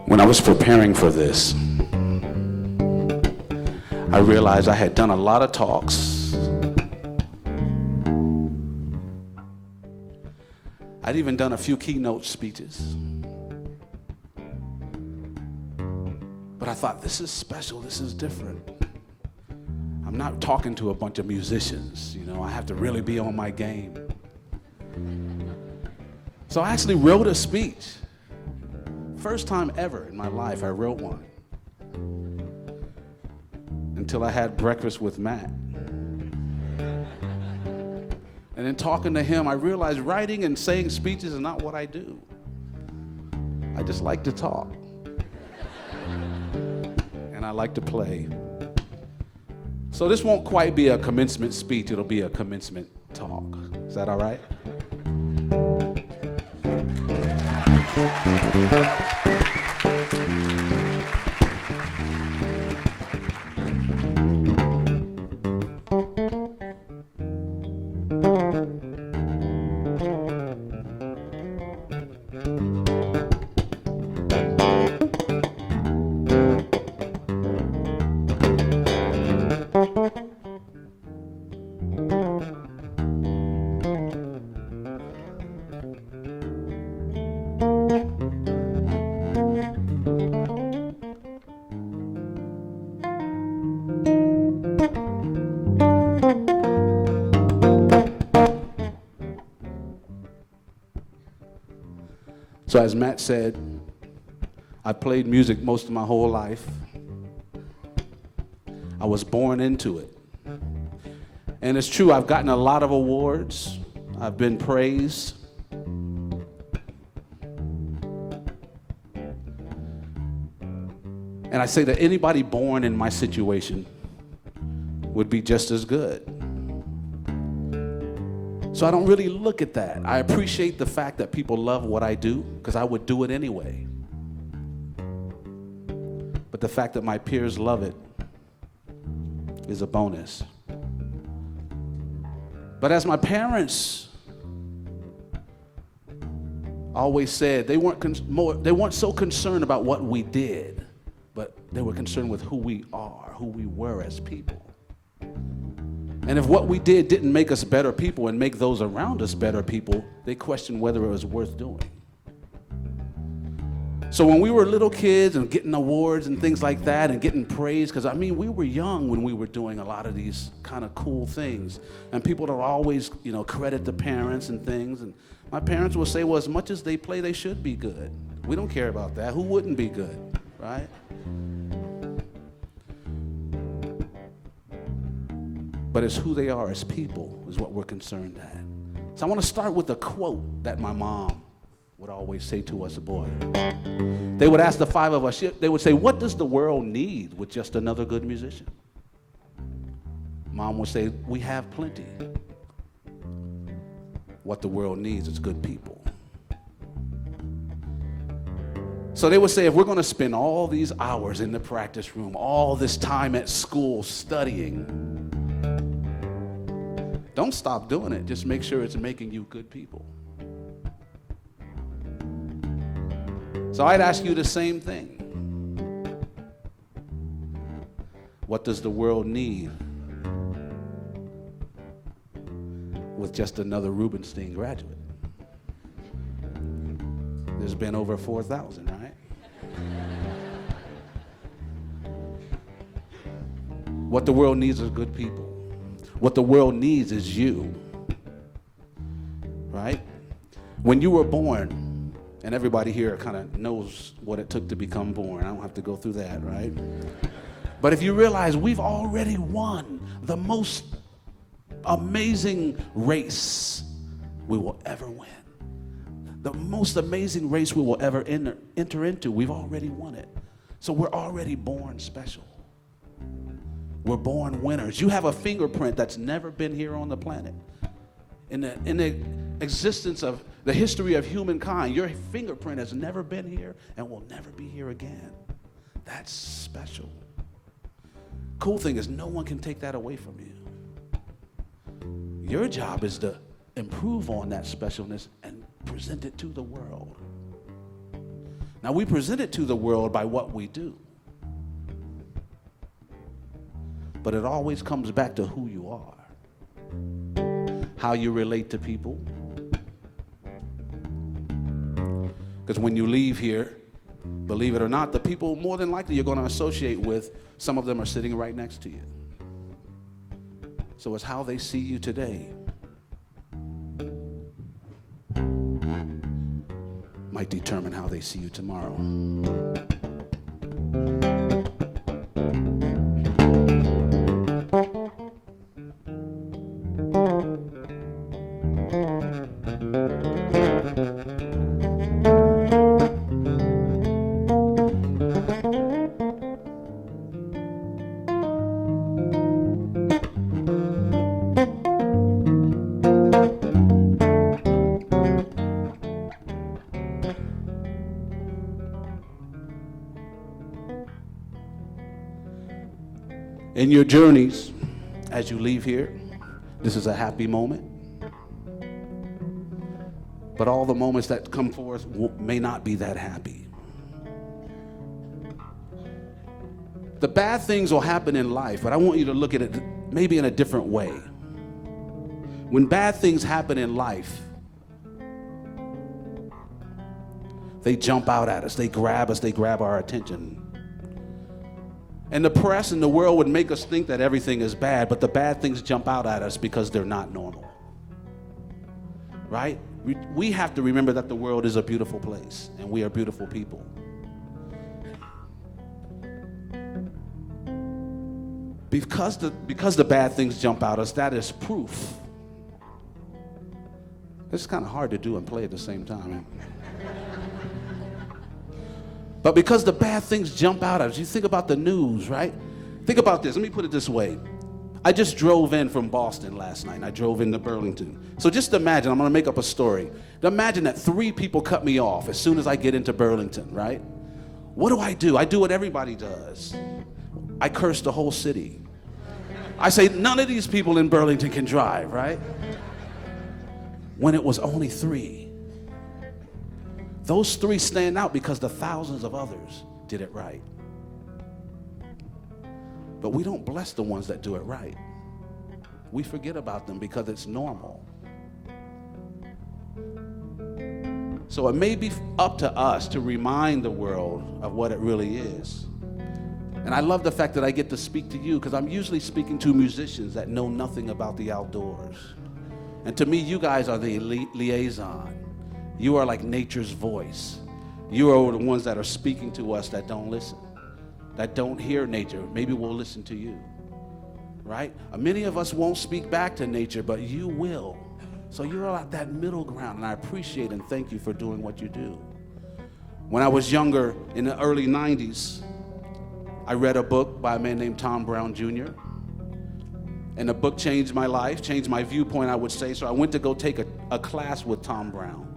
When I was preparing for this, I realized I had done a lot of talks. I'd even done a few keynote speeches. But I thought, this is special, this is different. I'm not talking to a bunch of musicians, I have to really be on my game. So I actually wrote a speech. First time ever in my life I wrote one. Until I had breakfast with Matt. And in talking to him, I realized writing and saying speeches is not what I do. I just like to talk. And I like to play. So this won't quite be a commencement speech, it'll be a commencement talk. Is that all right? So as Matt said, I played music most of my whole life. I was born into it. And it's true, I've gotten a lot of awards. I've been praised. And I say that anybody born in my situation would be just as good. So I don't really look at that. I appreciate the fact that people love what I do, because I would do it anyway. But the fact that my peers love it is a bonus. But as my parents always said, they weren't so concerned about what we did, but they were concerned with who we are, who we were as people. And if what we did didn't make us better people and make those around us better people, they questioned whether it was worth doing. So when we were little kids and getting awards and things like that and getting praise, because we were young when we were doing a lot of these kind of cool things. And people would always, credit the parents and things. And my parents would say, well, as much as they play, they should be good. We don't care about that. Who wouldn't be good, right? But it's who they are as people is what we're concerned at. So I want to start with a quote that my mom would always say to us boys. They would ask the five of us, they would say, what does the world need with just another good musician? Mom would say, we have plenty. What the world needs is good people. So they would say, if we're going to spend all these hours in the practice room, all this time at school studying, don't stop doing it. Just make sure it's making you good people. So I'd ask you the same thing. What does the world need with just another Rubenstein graduate? There's been over 4,000, right? What the world needs is good people. What the world needs is you, right? When you were born, and everybody here kind of knows what it took to become born. I don't have to go through that, right? But if you realize we've already won the most amazing race we will ever win. The most amazing race we will ever enter into, we've already won it. So we're already born special. We're born winners. You have a fingerprint that's never been here on the planet. In the existence of the history of humankind, your fingerprint has never been here and will never be here again. That's special. Cool thing is no one can take that away from you. Your job is to improve on that specialness and present it to the world. Now, we present it to the world by what we do. But it always comes back to who you are, how you relate to people. Because when you leave here, believe it or not, the people more than likely you're going to associate with, some of them are sitting right next to you. So it's how they see you today might determine how they see you tomorrow. In your journeys, as you leave here, this is a happy moment. But all the moments that come forth may not be that happy. The bad things will happen in life, but I want you to look at it maybe in a different way. When bad things happen in life, they jump out at us, they grab our attention. And the press and the world would make us think that everything is bad, but the bad things jump out at us because they're not normal. Right? We have to remember that the world is a beautiful place, and we are beautiful people. Because the bad things jump out at us, that is proof. It's kind of hard to do and play at the same time. But because the bad things jump out at us, you think about the news, right? Think about this. Let me put it this way. I just drove in from Boston last night, and I drove into Burlington. So just imagine, I'm going to make up a story. Imagine that 3 people cut me off as soon as I get into Burlington, right? What do? I do what everybody does. I curse the whole city. I say, none of these people in Burlington can drive, right? When it was only 3. Those 3 stand out because the thousands of others did it right. But we don't bless the ones that do it right. We forget about them because it's normal. So it may be up to us to remind the world of what it really is. And I love the fact that I get to speak to you because I'm usually speaking to musicians that know nothing about the outdoors. And to me, you guys are the liaison. You are like nature's voice. You are the ones that are speaking to us that don't listen, that don't hear nature. Maybe we'll listen to you, right? Many of us won't speak back to nature, but you will. So you're at that middle ground, and I appreciate and thank you for doing what you do. When I was younger, in the early 90s, I read a book by a man named Tom Brown Jr., and the book changed my life, changed my viewpoint, I would say. So I went to go take a class with Tom Brown.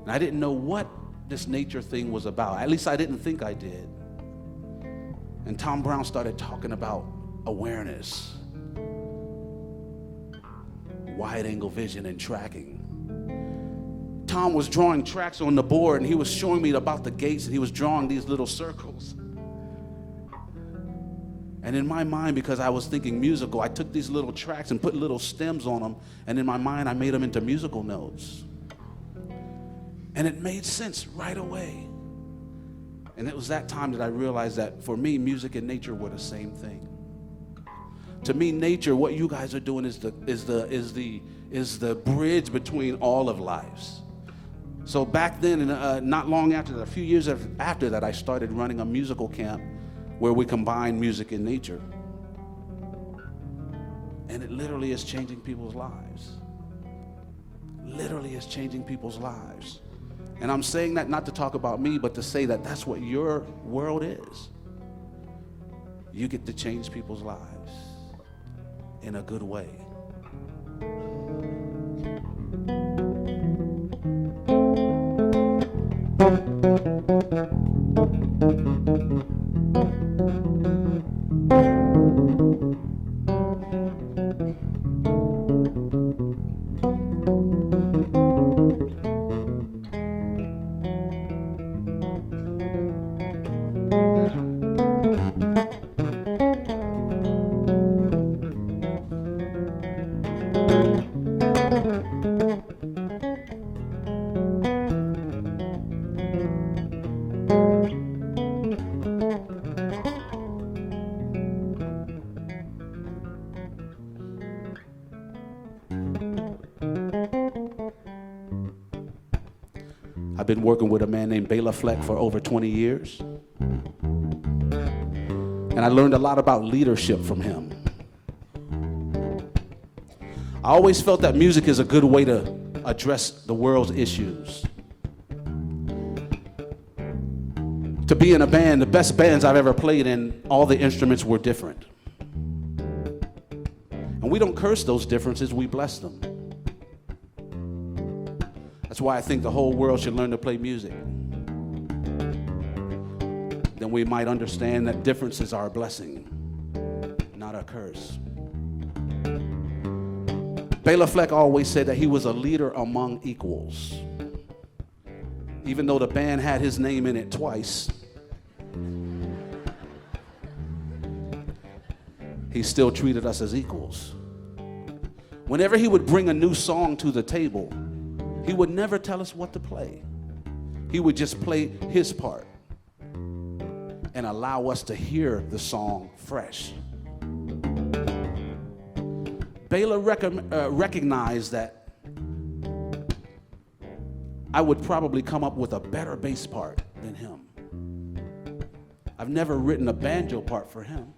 And I didn't know what this nature thing was about. At least I didn't think I did. And Tom Brown started talking about awareness, wide angle vision, and tracking. Tom was drawing tracks on the board, and he was showing me about the gates, and he was drawing these little circles. And in my mind, because I was thinking musical, I took these little tracks and put little stems on them, and in my mind, I made them into musical notes. And it made sense right away. And it was that time that I realized that for me, music and nature were the same thing. To me, nature, what you guys are doing is the bridge between all of lives. So back then, not long after that, a few years after that, I started running a musical camp where we combine music and nature. And it literally is changing people's lives. Literally is changing people's lives. And I'm saying that not to talk about me, but to say that that's what your world is. You get to change people's lives in a good way. I've been working with a man named Bela Fleck for over 20 years. And I learned a lot about leadership from him. I always felt that music is a good way to address the world's issues. To be in a band, the best bands I've ever played in, all the instruments were different. And we don't curse those differences, we bless them. That's why I think the whole world should learn to play music. Then we might understand that differences are a blessing, not a curse. Bela Fleck always said that he was a leader among equals. Even though the band had his name in it twice, he still treated us as equals. Whenever he would bring a new song to the table, he would never tell us what to play. He would just play his part and allow us to hear the song fresh. Bela recognized that I would probably come up with a better bass part than him. I've never written a banjo part for him.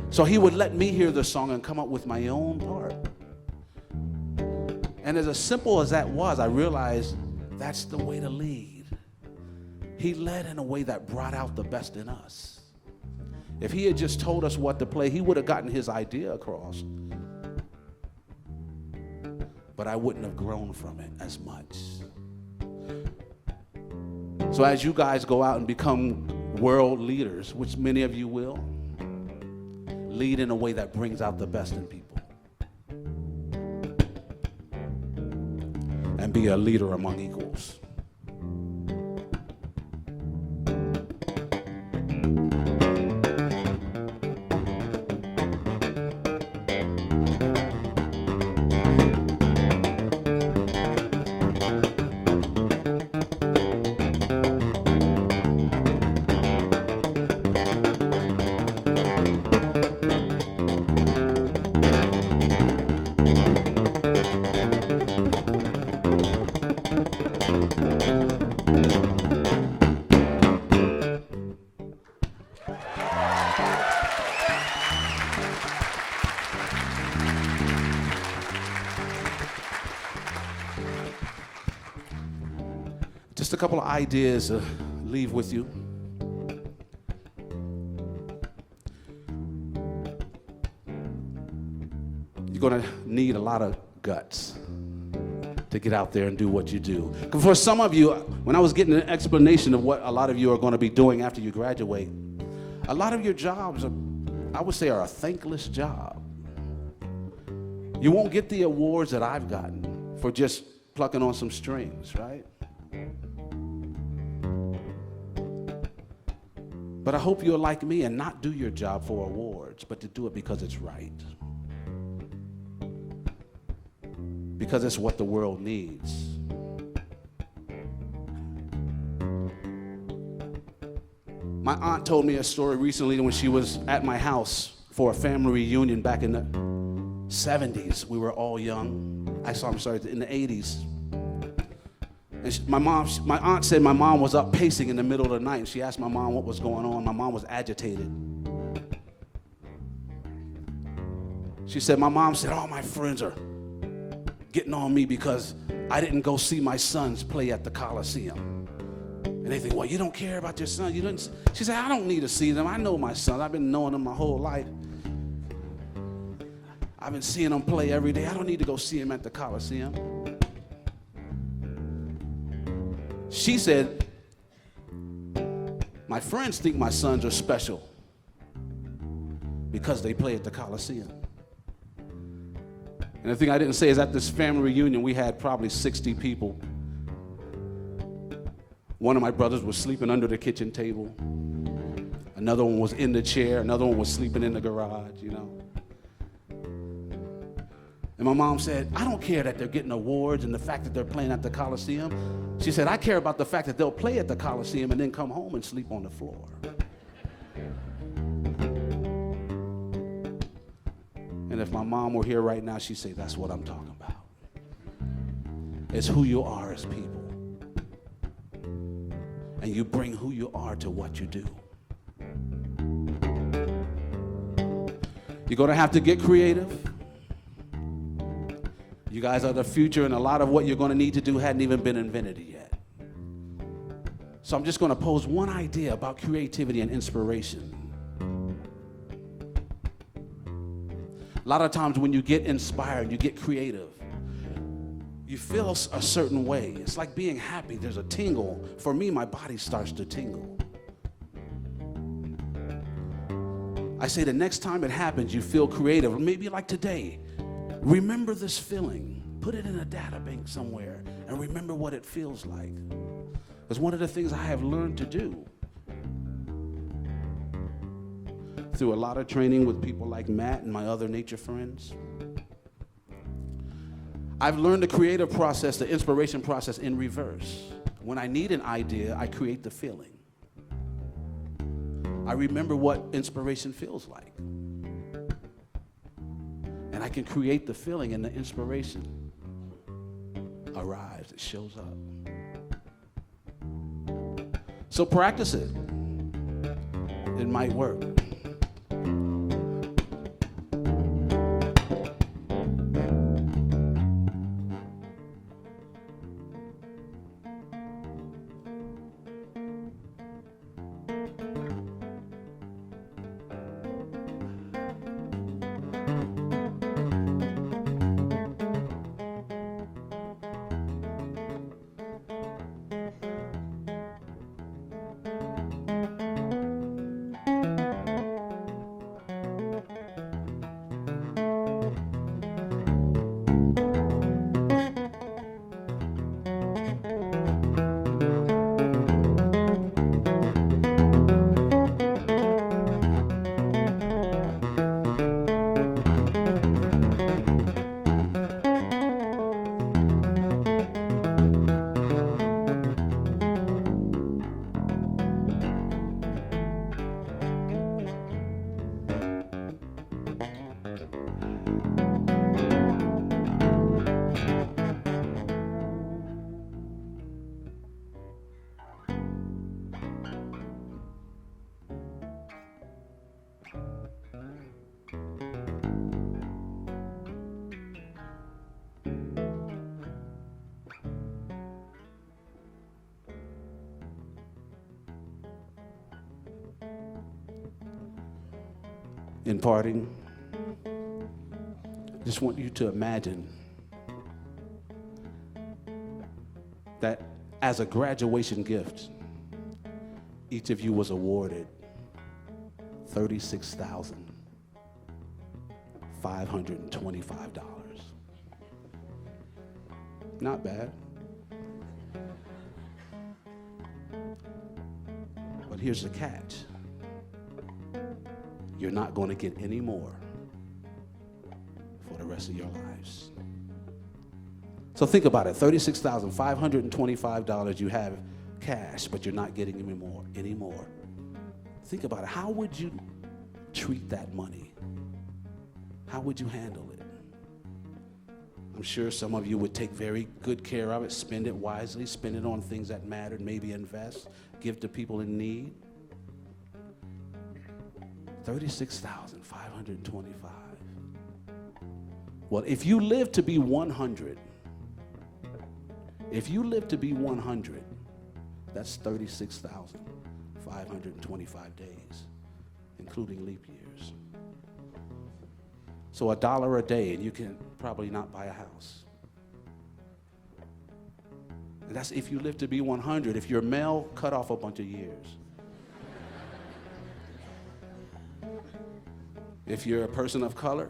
So he would let me hear the song and come up with my own part. And as simple as that was, I realized that's the way to lead. He led in a way that brought out the best in us. If he had just told us what to play, he would have gotten his idea across. But I wouldn't have grown from it as much. So as you guys go out and become world leaders, which many of you will, lead in a way that brings out the best in people. And be a leader among equals. Just a couple of ideas to leave with you. You're going to need a lot of guts to get out there and do what you do. For some of you, when I was getting an explanation of what a lot of you are going to be doing after you graduate, a lot of your jobs, I would say, are a thankless job. You won't get the awards that I've gotten for just plucking on some strings, right? But I hope you're like me and not do your job for awards, but to do it because it's right. Because it's what the world needs. My aunt told me a story recently when she was at my house for a family reunion back in the 70s. We were all young. In the 80s. And my aunt said my mom was up pacing in the middle of the night, and she asked my mom what was going on. My mom was agitated. She said, my mom said, all my friends are getting on me because I didn't go see my sons play at the Coliseum. And they think, well, you don't care about your son. You didn't. She said, I don't need to see them. I know my sons. I've been knowing them my whole life. I've been seeing them play every day. I don't need to go see them at the Coliseum. She said, my friends think my sons are special because they play at the Coliseum. And the thing I didn't say is at this family reunion, we had probably 60 people. One of my brothers was sleeping under the kitchen table. Another one was in the chair. Another one was sleeping in the garage, you know. And my mom said, I don't care that they're getting awards and the fact that they're playing at the Coliseum. She said, I care about the fact that they'll play at the Coliseum and then come home and sleep on the floor. And if my mom were here right now, she'd say, that's what I'm talking about. It's who you are as people. And you bring who you are to what you do. You're going to have to get creative. You guys are the future, and a lot of what you're going to need to do hadn't even been invented yet. So I'm just going to pose one idea about creativity and inspiration. A lot of times when you get inspired, you get creative, you feel a certain way. It's like being happy. There's a tingle. For me, my body starts to tingle. I say the next time it happens, you feel creative. Maybe like today. Remember this feeling. Put it in a data bank somewhere and remember what it feels like. It's one of the things I have learned to do. Through a lot of training with people like Matt and my other nature friends. I've learned the creative process, the inspiration process in reverse. When I need an idea, I create the feeling. I remember what inspiration feels like. And I can create the feeling and the inspiration arrives, it shows up. So practice it. It might work. In parting, I just want you to imagine that as a graduation gift, each of you was awarded $36,525. Not bad. But here's the catch. You're not going to get any more for the rest of your lives. So think about it. $36,525 you have cash, but you're not getting any more. Think about it. How would you treat that money? How would you handle it? I'm sure some of you would take very good care of it, spend it wisely, spend it on things that matter, maybe invest, give to people in need. $36,525. Well, if you live to be 100, that's 36,525 days, including leap years. So $1 a day, and you can probably not buy a house. And that's if you live to be 100. If you're male, cut off a bunch of years. If you're a person of color,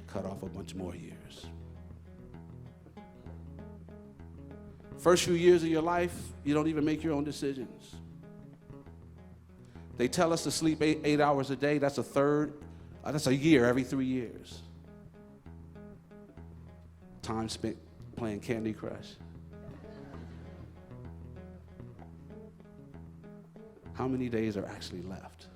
cut off a bunch more years. First few years of your life, you don't even make your own decisions. They tell us to sleep 8 hours a day. That's a year every 3 years. Time spent playing Candy Crush. How many days are actually left?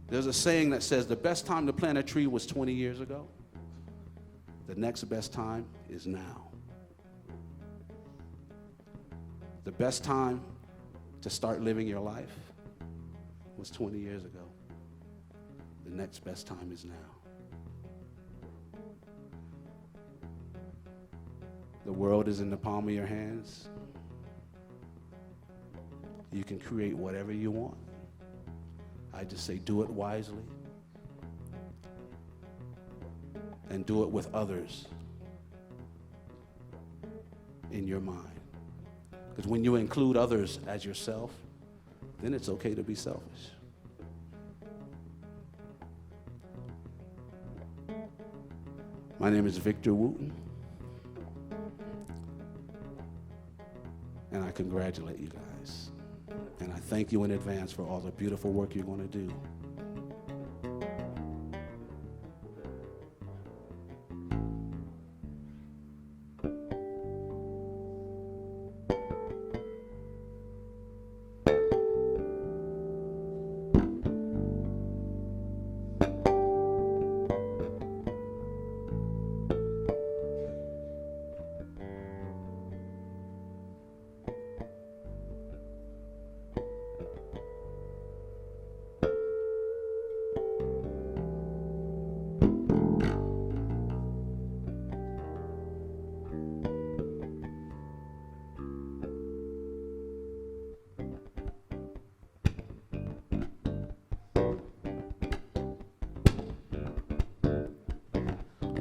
There's a saying that says the best time to plant a tree was 20 years ago. The next best time is now. The best time to start living your life was 20 years ago. The next best time is now. The world is in the palm of your hands. You can create whatever you want. I just say do it wisely. And do it with others in your mind. Because when you include others as yourself, then it's okay to be selfish. My name is Victor Wooten, and I congratulate you guys. And I thank you in advance for all the beautiful work you're going to do.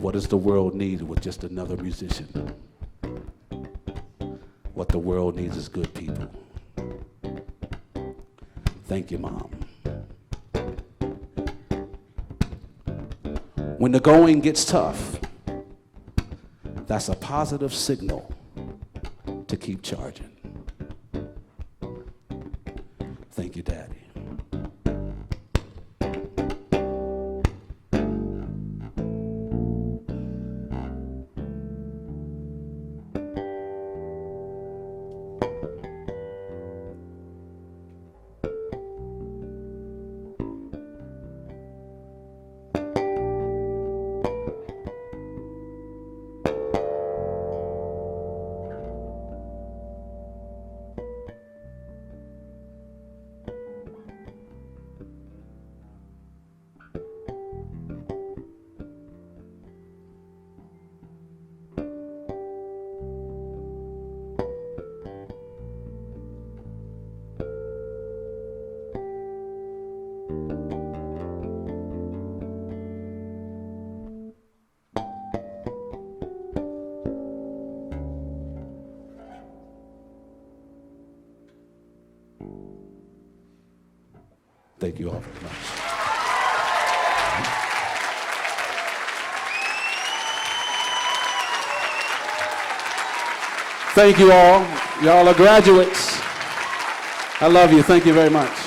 What does the world need with just another musician? What the world needs is good people. Thank you, Mom. When the going gets tough, that's a positive signal to keep charging. Thank you, Daddy. Thank you all very much. Thank you all. Y'all are graduates. I love you. Thank you very much.